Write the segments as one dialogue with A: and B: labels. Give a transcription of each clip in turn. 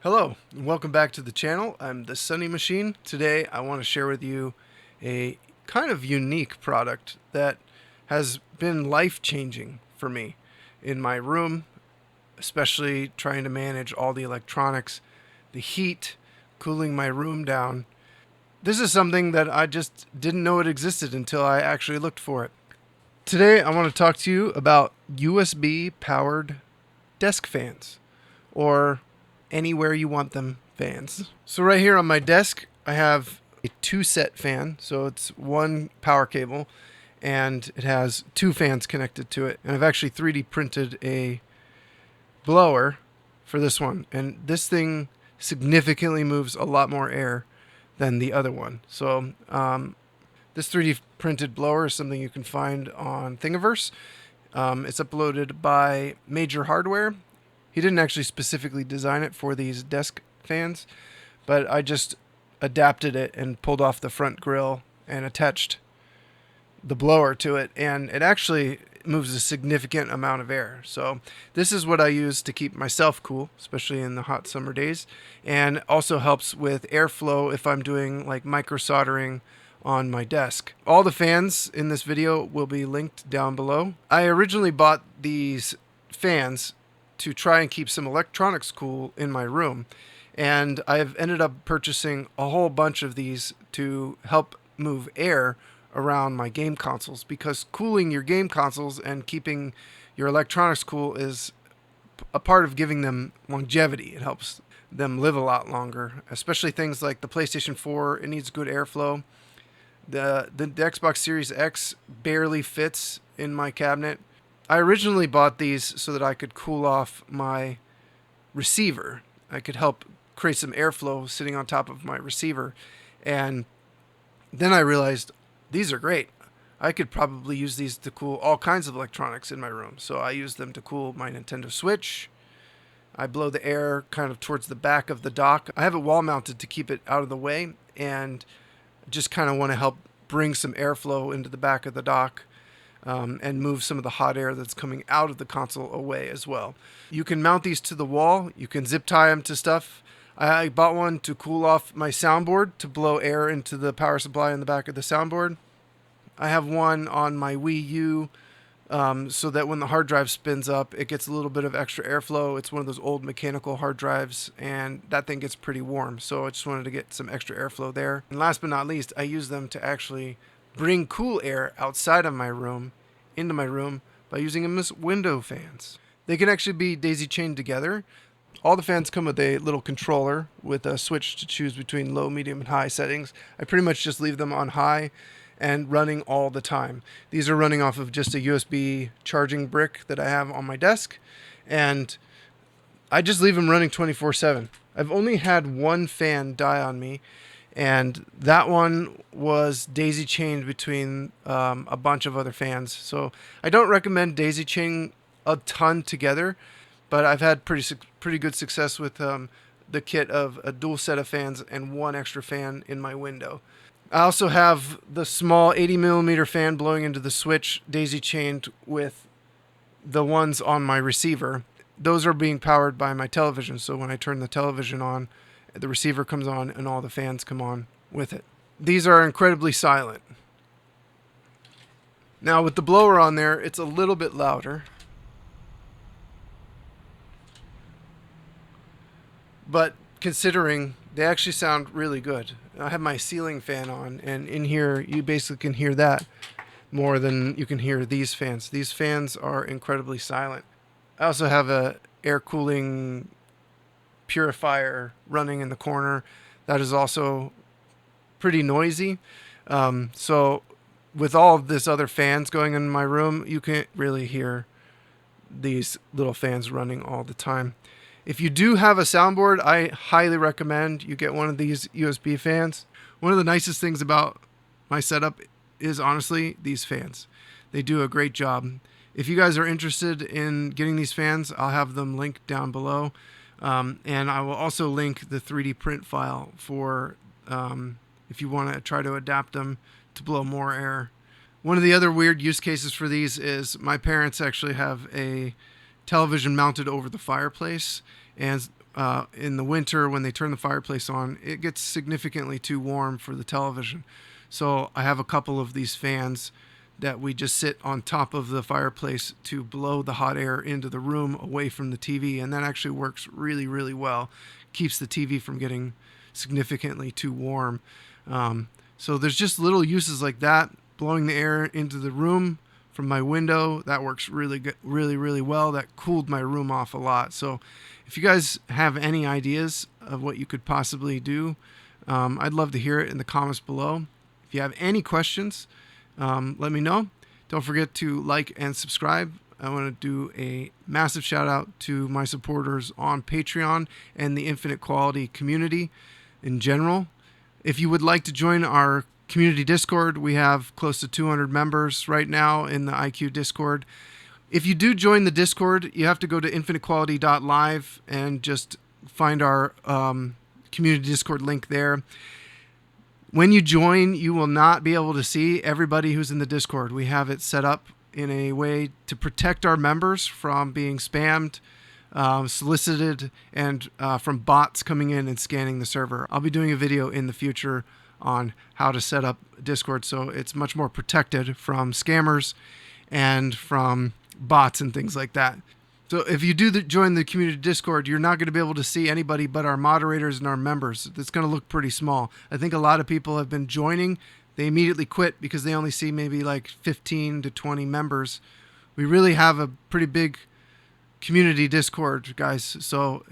A: Hello, and welcome back to the channel. I'm the Sunny Machine. Today I want to share with you a kind of unique product that has been life-changing for me in my room, especially trying to manage all the electronics, the heat, cooling my room down. This is something that I just didn't know it existed until I actually looked for it. Today I want to talk to you about USB-powered desk fans, or anywhere you want them fans. So right here on my desk, I have a 2-set fan. So it's one power cable and it has 2 fans connected to it. And I've actually 3D printed a blower for this one. And this thing significantly moves a lot more air than the other one. So this 3D printed blower is something you can find on Thingiverse. It's uploaded by Major Hardware. He didn't actually specifically design it for these desk fans, but I just adapted it and pulled off the front grill and attached the blower to it, and it actually moves a significant amount of air. So this is what I use to keep myself cool, especially in the hot summer days, and also helps with airflow if I'm doing like micro soldering on my desk. All the fans in this video will be linked down below. I originally bought these fans to try and keep some electronics cool in my room, and I've ended up purchasing a whole bunch of these to help move air around my game consoles, because cooling your game consoles and keeping your electronics cool is a part of giving them longevity. It helps them live a lot longer, especially things like the PlayStation 4. It needs good airflow. The Xbox Series X barely fits in my cabinet. I originally bought these so that I could cool off my receiver. I could help create some airflow sitting on top of my receiver. And then I realized these are great. I could probably use these to cool all kinds of electronics in my room. So I use them to cool my Nintendo Switch. I blow the air kind of towards the back of the dock. I have it wall mounted to keep it out of the way, and just kind of want to help bring some airflow into the back of the dock. And move some of the hot air that's coming out of the console away as well. You can mount these to the wall. You can zip tie them to stuff. I bought one to cool off my soundboard, to blow air into the power supply in the back of the soundboard. I have one on my Wii U so that when the hard drive spins up, it gets a little bit of extra airflow. It's one of those old mechanical hard drives, and that thing gets pretty warm. So I just wanted to get some extra airflow there. And last but not least, I use them to actually bring cool air outside of my room into my room by using them as window fans. They can actually be daisy chained together. All the fans come with a little controller with a switch to choose between low, medium, and high settings. I pretty much just leave them on high and running all the time. These are running off of just a USB charging brick that I have on my desk, and I just leave them running 24/7. I've only had one fan die on me, and that one was daisy chained between a bunch of other fans. So I don't recommend daisy chaining a ton together, but I've had pretty good success with the kit of a dual set of fans and one extra fan in my window. I also have the small 80mm fan blowing into the switch daisy chained with the ones on my receiver. Those are being powered by my television, so when I turn the television on, the receiver comes on and all the fans come on with it. These are incredibly silent. Now with the blower on there, it's a little bit louder, but considering they actually sound really good. I have my ceiling fan on, and in here you basically can hear that more than you can hear these fans. These fans are incredibly silent. I also have a air cooling purifier running in the corner that is also pretty noisy. So with all of this other fans going in my room, you can't really hear these little fans running all the time. If you do have a soundboard, I highly recommend you get one of these USB fans. One of the nicest things about my setup is honestly these fans. They do a great job. If you guys are interested in getting these fans, I'll have them linked down below. And I will also link the 3D print file for if you want to try to adapt them to blow more air. One of the other weird use cases for these is my parents actually have a television mounted over the fireplace, and in the winter when they turn the fireplace on, it gets significantly too warm for the television. So I have a couple of these fans that we just sit on top of the fireplace to blow the hot air into the room away from the TV, and that actually works really, really well. Keeps the TV from getting significantly too warm. So there's just little uses like that. Blowing the air into the room from my window, that works really good, really well. That cooled my room off a lot. So if you guys have any ideas of what you could possibly do, I'd love to hear it in the comments below. If you have any questions, let me know. Don't forget to like and subscribe. I want to do a massive shout out to my supporters on Patreon and the Infinite Quality community in general. If you would like to join our community Discord, we have close to 200 members right now in the IQ Discord. If you do join the Discord, you have to go to infinitequality.live and just find our community Discord link there. When you join, you will not be able to see everybody who's in the Discord. We have it set up in a way to protect our members from being spammed, solicited, and from bots coming in and scanning the server. I'll be doing a video in the future on how to set up Discord so it's much more protected from scammers and from bots and things like that. So if you do join the community Discord, you're not going to be able to see anybody but our moderators and our members. It's going to look pretty small. I think a lot of people have been joining. They immediately quit because they only see maybe like 15 to 20 members. We really have a pretty big community Discord, guys. So,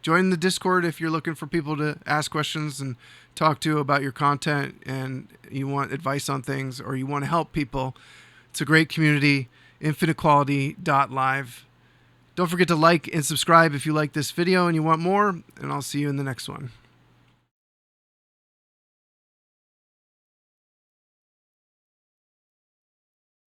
A: join the Discord if you're looking for people to ask questions and talk to about your content, and you want advice on things, or you want to help people. It's a great community. infinitequality.live. Don't forget to like and subscribe if you like this video and you want more, and I'll see you in the next one.